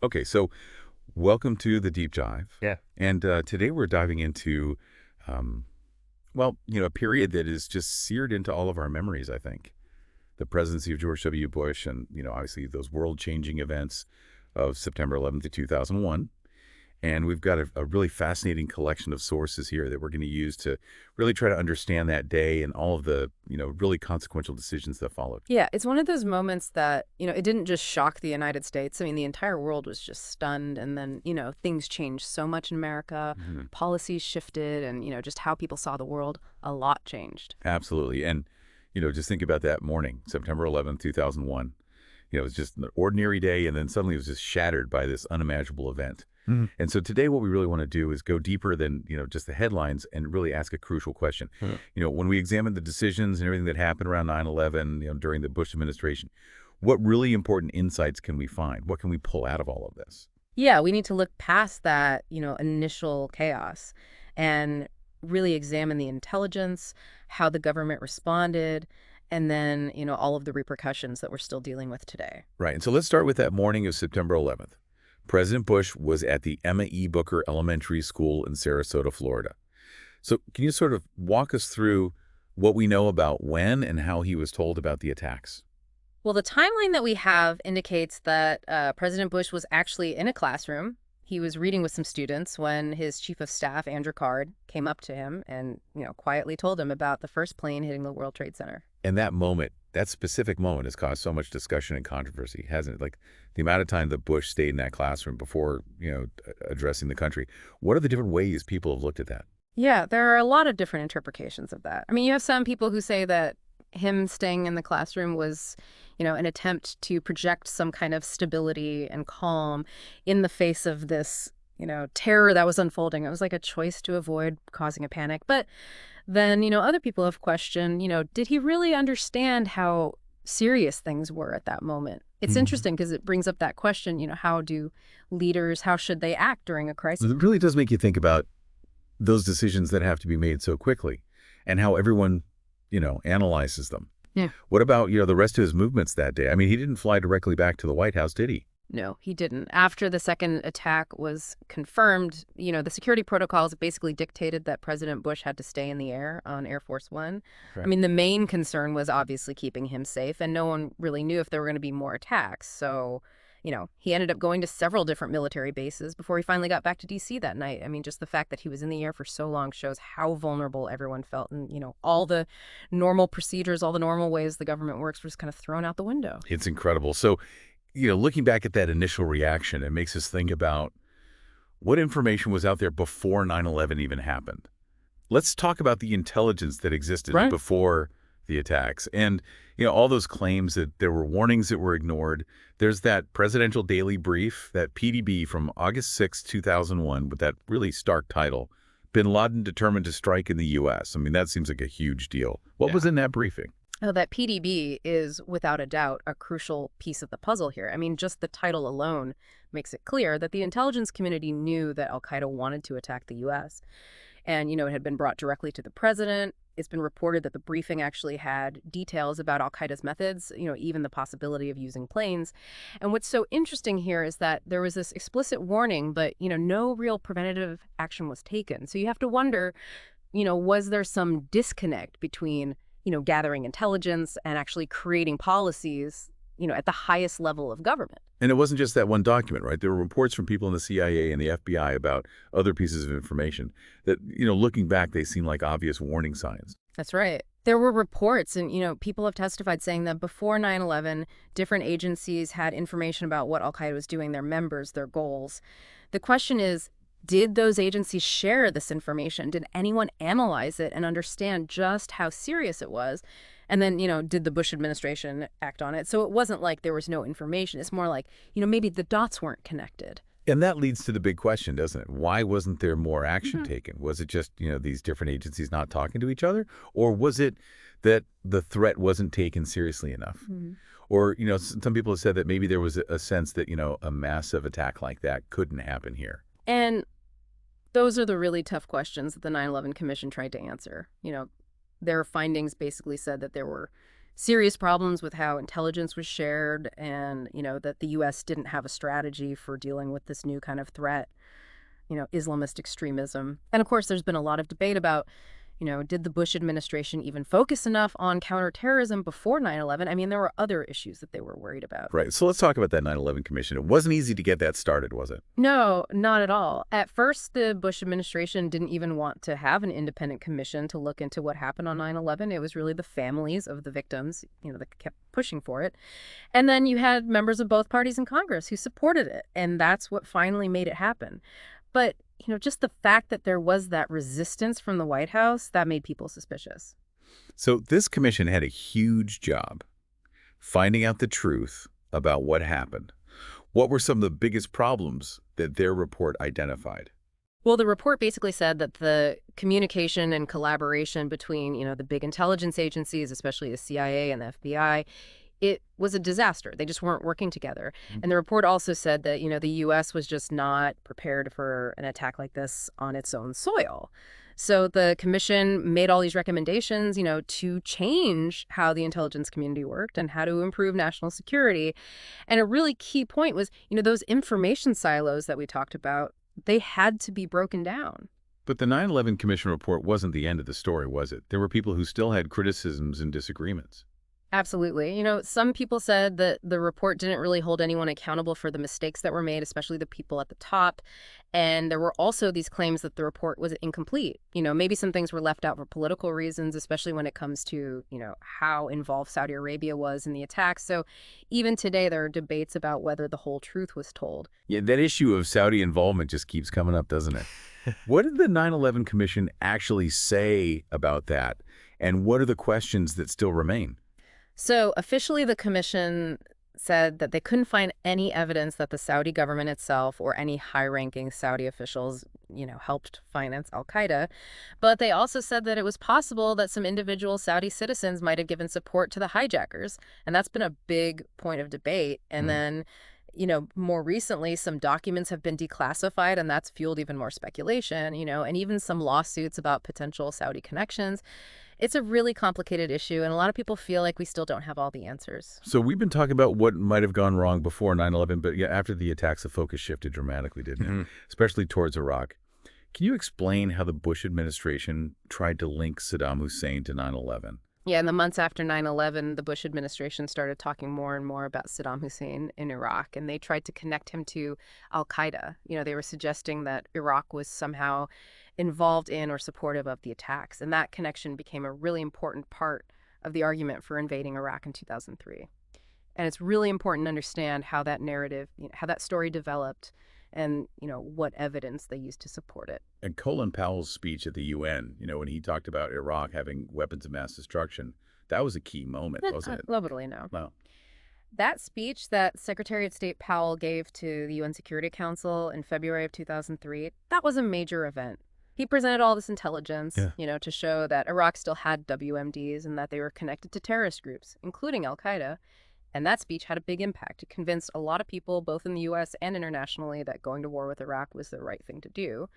Okay, so welcome to the deep dive. Yeah. And today we're diving into, um, a period that is just seared into all of our memories, I think. The presidency of George W. Bush and, obviously those world-changing events of September 11th to 2001. And we've got a really fascinating collection of sources here that we're going to use to really try to understand that day and all of the, really consequential decisions that followed. Yeah, it's one of those moments that, it didn't just shock the United States. I mean, the entire world was just stunned. And then, things changed so much in America. Mhm. Policies shifted and, just how people saw the world, a lot changed. Absolutely. And, just think about that morning, September 11th, 2001. It was just an ordinary day, and then suddenly it was just shattered by this unimaginable event. Mhm. And so today what we really want to do is go deeper than, just the headlines and really ask a crucial question. Huh. When we examine the decisions and everything that happened around 9/11, during the Bush administration, what really important insights can we find? What can we pull out of all of this? Yeah, we need to look past that, initial chaos and really examine the intelligence, how the government responded, and then, all of the repercussions that we're still dealing with today. Right. And so let's start with that morning of September 11th. President Bush was at the Emma E. Booker Elementary School in Sarasota, Florida. So can you sort of walk us through what we know about when and how he was told about the attacks? Well, the timeline that we have indicates that President Bush was actually in a classroom. He was reading with some students when his chief of staff, Andrew Card, came up to him and, quietly told him about the first plane hitting the World Trade Center. And that moment, that specific moment has caused so much discussion and controversy, hasn't it? Like the amount of time that Bush stayed in that classroom before, addressing the country. What are the different ways people have looked at that? Yeah, there are a lot of different interpretations of that. I mean, you have some people who say that him staying in the classroom was, an attempt to project some kind of stability and calm in the face of this, terror that was unfolding. It was like a choice to avoid causing a panic. But then, other people have questioned, did he really understand how serious things were at that moment? It's Mhm. interesting because it brings up that question, how do leaders, how should they act during a crisis? It really does make you think about those decisions that have to be made so quickly and how everyone, analyzes them. Yeah. What about, the rest of his movements that day? I mean, he didn't fly directly back to the White House, did he? No, he didn't. After the second attack was confirmed, the security protocols basically dictated that President Bush had to stay in the air on Air Force One. I Right. mean, the main concern was obviously keeping him safe, and no one really knew if there were going to be more attacks. So, he ended up going to several different military bases before he finally got back to D.C. that night. I mean, just the fact that he was in the air for so long shows how vulnerable everyone felt. And, all the normal procedures, all the normal ways the government works were just kind of thrown out the window. It's incredible. So, looking back at that initial reaction, it makes us think about what information was out there before 9/11 even happened. Let's talk about the intelligence that existed Right. before the attacks and, all those claims that there were warnings that were ignored. There's that presidential daily brief, that PDB from August 6, 2001, with that really stark title, Bin Laden determined to strike in the U.S. I mean, that seems like a huge deal. What Yeah. was in that briefing? Oh, that PDB is without a doubt a crucial piece of the puzzle here. I mean, just the title alone makes it clear that the intelligence community knew that Al Qaeda wanted to attack the U.S. And, it had been brought directly to the president. It's been reported that the briefing actually had details about Al Qaeda's methods, even the possibility of using planes. And what's so interesting here is that there was this explicit warning, but, no real preventative action was taken. So you have to wonder, was there some disconnect between, gathering intelligence and actually creating policies, at the highest level of government? And it wasn't just that one document, right? There were reports from people in the CIA and the FBI about other pieces of information that, looking back, they seem like obvious warning signs. That's right. There were reports and, people have testified saying that before 9/11, different agencies had information about what Al Qaeda was doing, their members, their goals. The question is, did those agencies share this information? Did anyone analyze it and understand just how serious it was? And then, did the Bush administration act on it? So it wasn't like there was no information. It's more like, maybe the dots weren't connected. And that leads to the big question, doesn't it? Why wasn't there more action taken? Was it just, these different agencies not talking to each other? Or was it that the threat wasn't taken seriously enough? Mhm. Or, some people have said that maybe there was a sense that, a massive attack like that couldn't happen here. And those are the really tough questions that the 9/11 Commission tried to answer. Their findings basically said that there were serious problems with how intelligence was shared and, that the U.S. didn't have a strategy for dealing with this new kind of threat, Islamist extremism. And of course, there's been a lot of debate about, did the Bush administration even focus enough on counterterrorism before 9/11? I mean, there were other issues that they were worried about. Right. So let's talk about that 9/11 Commission. It wasn't easy to get that started, was it? No, not at all. At first, the Bush administration didn't even want to have an independent commission to look into what happened on 9/11. It was really the families of the victims, that kept pushing for it. And then you had members of both parties in Congress who supported it, and that's what finally made it happen. But, just the fact that there was that resistance from the White House, that made people suspicious. So this commission had a huge job finding out the truth about what happened. What were some of the biggest problems that their report identified? Well, the report basically said that the communication and collaboration between, the big intelligence agencies, especially the CIA and the FBI, it was a disaster. They just weren't working together. And the report also said that, the U.S. was just not prepared for an attack like this on its own soil. So the commission made all these recommendations, to change how the intelligence community worked and how to improve national security. And a really key point was, those information silos that we talked about, they had to be broken down. But the 9/11 Commission report wasn't the end of the story, was it? There were people who still had criticisms and disagreements. Absolutely. Some people said that the report didn't really hold anyone accountable for the mistakes that were made, especially the people at the top. And there were also these claims that the report was incomplete. Maybe some things were left out for political reasons, especially when it comes to, how involved Saudi Arabia was in the attacks. So even today, there are debates about whether the whole truth was told. Yeah, that issue of Saudi involvement just keeps coming up, doesn't it? What did the 9/11 Commission actually say about that? And what are the questions that still remain? So officially, the commission said that they couldn't find any evidence that the Saudi government itself or any high-ranking Saudi officials, helped finance al-Qaeda. But they also said that it was possible that some individual Saudi citizens might have given support to the hijackers. And that's been a big point of debate. And then, more recently, some documents have been declassified, and that's fueled even more speculation, and even some lawsuits about potential Saudi connections. It's a really complicated issue, and a lot of people feel like we still don't have all the answers. So we've been talking about what might have gone wrong before 9/11, but yeah, after the attacks, the focus shifted dramatically, didn't it? Especially towards Iraq. Can you explain how the Bush administration tried to link Saddam Hussein to 9/11? Yeah, in the months after 9/11, the Bush administration started talking more and more about Saddam Hussein in Iraq, and they tried to connect him to al-Qaeda. They were suggesting that Iraq was somehow involved in or supportive of the attacks, and that connection became a really important part of the argument for invading Iraq in 2003. And it's really important to understand how that narrative, how that story developed and, what evidence they used to support it. And Colin Powell's speech at the UN, when he talked about Iraq having weapons of mass destruction, that was a key moment, wasn't it? Literally, no. No. That speech that Secretary of State Powell gave to the UN Security Council in February of 2003, that was a major event. He presented all this intelligence, to show that Iraq still had WMDs and that they were connected to terrorist groups, including al-Qaeda. And that speech had a big impact. It convinced a lot of people, both in the U.S. and internationally, that going to war with Iraq was the right thing to do.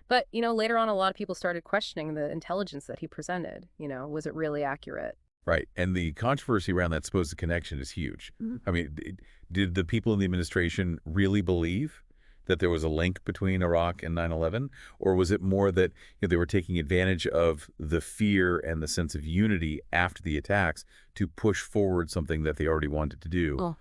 But, later on, a lot of people started questioning the intelligence that he presented. Was it really accurate? Right. And the controversy around that supposed connection is huge. I mean, did the people in the administration really believe that there was a link between Iraq and 9/11? Or was it more that they were taking advantage of the fear and the sense of unity after the attacks to push forward something that they already wanted to do,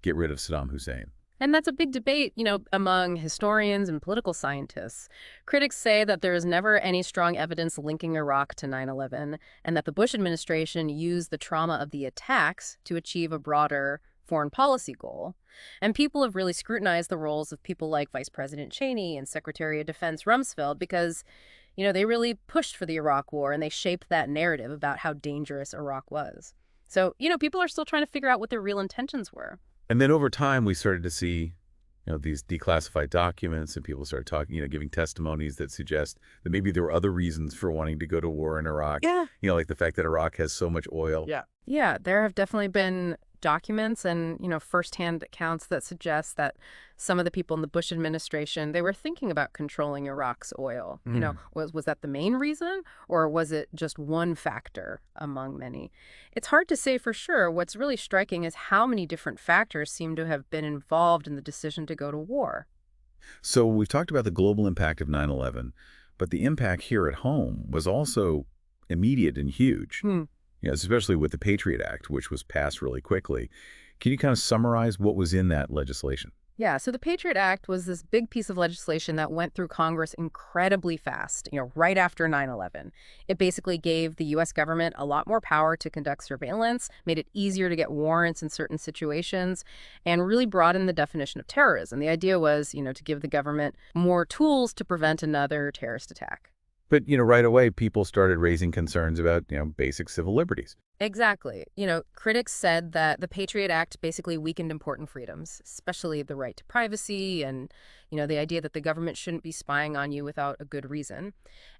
get rid of Saddam Hussein? And that's a big debate, among historians and political scientists. Critics say that there is never any strong evidence linking Iraq to 9/11 and that the Bush administration used the trauma of the attacks to achieve a broader foreign policy goal. And people have really scrutinized the roles of people like Vice President Cheney and Secretary of Defense Rumsfeld because, they really pushed for the Iraq War and they shaped that narrative about how dangerous Iraq was. So, people are still trying to figure out what their real intentions were. And then over time, we started to see, these declassified documents and people started talking, giving testimonies that suggest that maybe there were other reasons for wanting to go to war in Iraq. Yeah. Like the fact that Iraq has so much oil. Yeah, there have definitely been documents and, firsthand accounts that suggest that some of the people in the Bush administration, they were thinking about controlling Iraq's oil. Mm. Was that the main reason, or was it just one factor among many? It's hard to say for sure. What's really striking is how many different factors seem to have been involved in the decision to go to war. So we've talked about the global impact of 9/11, but the impact here at home was also immediate and huge. Hmm. Especially with the Patriot Act, which was passed really quickly. Can you kind of summarize what was in that legislation? Yeah, so the Patriot Act was this big piece of legislation that went through Congress incredibly fast, right after 9/11. It basically gave the U.S. government a lot more power to conduct surveillance, made it easier to get warrants in certain situations, and really broadened the definition of terrorism. The idea was, to give the government more tools to prevent another terrorist attack. But, right away, people started raising concerns about, basic civil liberties. Exactly. Critics said that the Patriot Act basically weakened important freedoms, especially the right to privacy and, the idea that the government shouldn't be spying on you without a good reason.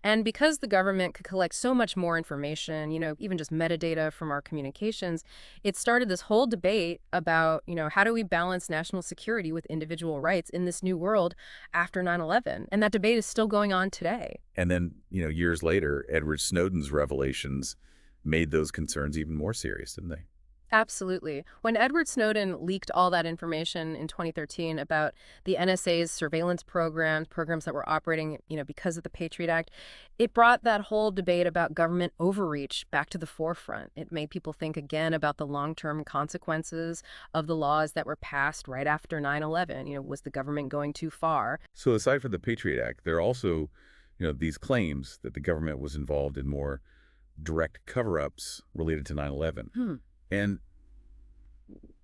And because the government could collect so much more information, even just metadata from our communications, it started this whole debate about, how do we balance national security with individual rights in this new world after 9/11? And that debate is still going on today. And then, years later, Edward Snowden's revelations made those concerns even more serious, didn't they? Absolutely. When Edward Snowden leaked all that information in 2013 about the NSA's surveillance programs that were operating, because of the Patriot Act, it brought that whole debate about government overreach back to the forefront. It made people think again about the long-term consequences of the laws that were passed right after 9/11. Was the government going too far? So aside from the Patriot Act, there are also, these claims that the government was involved in more direct cover-ups related to 9/11. And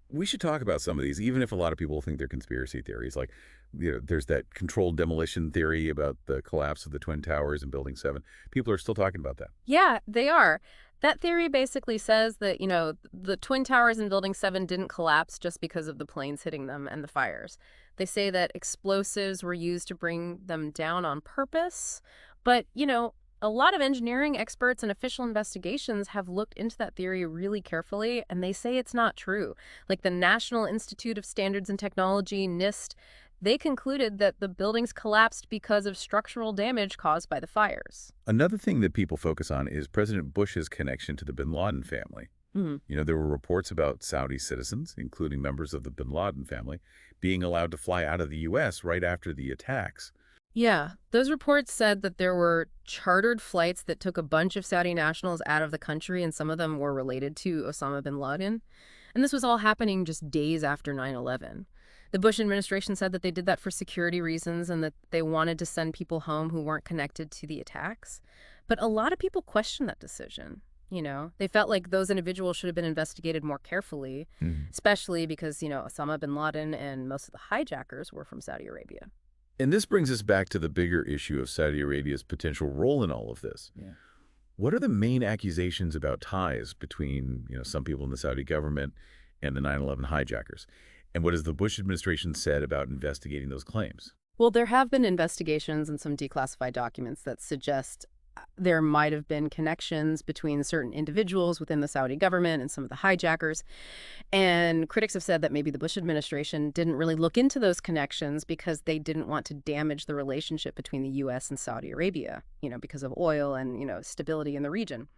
we should talk about some of these, even if a lot of people think they're conspiracy theories. Like, there's that controlled demolition theory about the collapse of the Twin Towers and Building 7. People are still talking about that. Yeah, they are. That theory basically says that, the Twin Towers in Building 7 didn't collapse just because of the planes hitting them and the fires. They say that explosives were used to bring them down on purpose. But, a lot of engineering experts and official investigations have looked into that theory really carefully, and they say it's not true. Like the National Institute of Standards and Technology, NIST, they concluded that the buildings collapsed because of structural damage caused by the fires. Another thing that people focus on is President Bush's connection to the bin Laden family. There were reports about Saudi citizens, including members of the bin Laden family, being allowed to fly out of the U.S. right after the attacks. Yeah, those reports said that there were chartered flights that took a bunch of Saudi nationals out of the country, and some of them were related to Osama bin Laden. And this was all happening just days after 9/11. The Bush administration said that they did that for security reasons and that they wanted to send people home who weren't connected to the attacks. But a lot of people questioned that decision. They felt like those individuals should have been investigated more carefully, especially because, Osama bin Laden and most of the hijackers were from Saudi Arabia. And this brings us back to the bigger issue of Saudi Arabia's potential role in all of this. Yeah. What are the main accusations about ties between, some people in the Saudi government and the 9/11 hijackers? And what has the Bush administration said about investigating those claims? Well, there have been investigations and some declassified documents that suggest there might have been connections between certain individuals within the Saudi government and some of the hijackers. And critics have said that maybe the Bush administration didn't really look into those connections because they didn't want to damage the relationship between the U.S. and Saudi Arabia, because of oil and, stability in the region.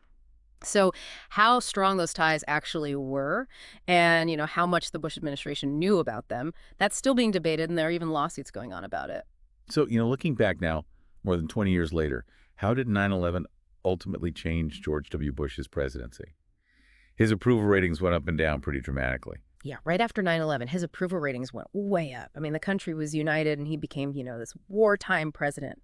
So how strong those ties actually were and, how much the Bush administration knew about them, that's still being debated, and there are even lawsuits going on about it. So, looking back now, more than 20 years later, how did 9/11 ultimately change George W. Bush's presidency? His approval ratings went up and down pretty dramatically. Yeah, right after 9/11, his approval ratings went way up. I mean, the country was united, and he became, this wartime president.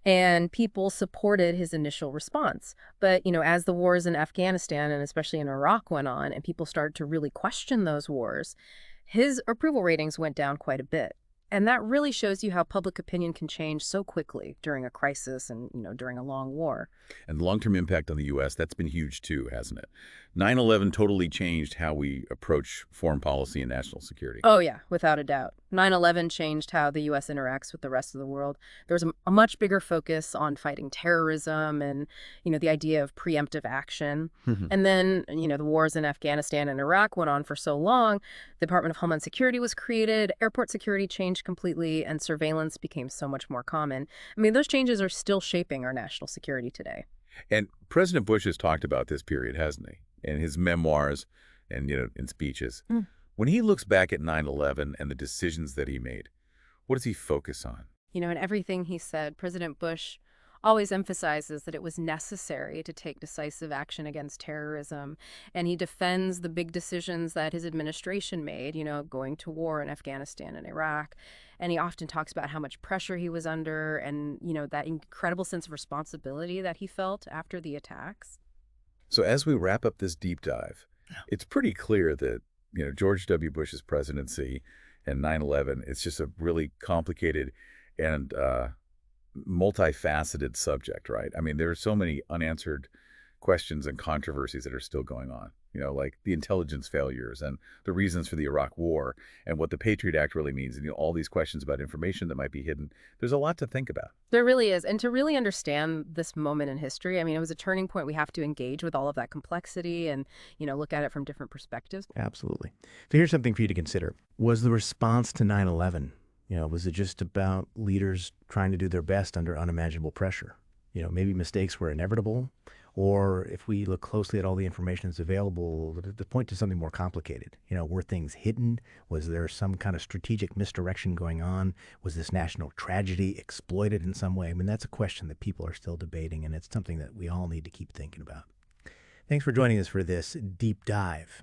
And people supported his initial response. But, as the wars in Afghanistan and especially in Iraq went on, and people started to really question those wars, his approval ratings went down quite a bit. And that really shows you how public opinion can change so quickly during a crisis and, during a long war. And the long-term impact on the U.S., that's been huge too, hasn't it? 9/11 totally changed how we approach foreign policy and national security. Oh, yeah, without a doubt. 9/11 changed how the U.S. interacts with the rest of the world. There's a much bigger focus on fighting terrorism and, the idea of preemptive action. And then, the wars in Afghanistan and Iraq went on for so long. The Department of Homeland Security was created, airport security changed completely, and surveillance became so much more common. I mean, those changes are still shaping our national security today. And President Bush has talked about this period, hasn't he? In his memoirs and, in speeches. When he looks back at 9/11 and the decisions that he made, what does he focus on? In everything he said, President Bush always emphasizes that it was necessary to take decisive action against terrorism. And he defends the big decisions that his administration made, going to war in Afghanistan and Iraq. And he often talks about how much pressure he was under and, that incredible sense of responsibility that he felt after the attacks. So as we wrap up this deep dive, it's pretty clear that, George W. Bush's presidency and 9/11, it's just a really complicated and multifaceted subject, right? I mean, there are so many unanswered questions and controversies that are still going on, like the intelligence failures and the reasons for the Iraq War and what the Patriot Act really means, and all these questions about information that might be hidden. There's a lot to think about. There really is. And to really understand this moment in history, I mean, it was a turning point. We have to engage with all of that complexity and, look at it from different perspectives. Absolutely. So here's something for you to consider. Was the response to 9/11, was it just about leaders trying to do their best under unimaginable pressure? Maybe mistakes were inevitable, or if we look closely at all the information that's available, to point to something more complicated. Were things hidden? Was there some kind of strategic misdirection going on? Was this national tragedy exploited in some way? I mean, that's a question that people are still debating, and it's something that we all need to keep thinking about. Thanks for joining us for this deep dive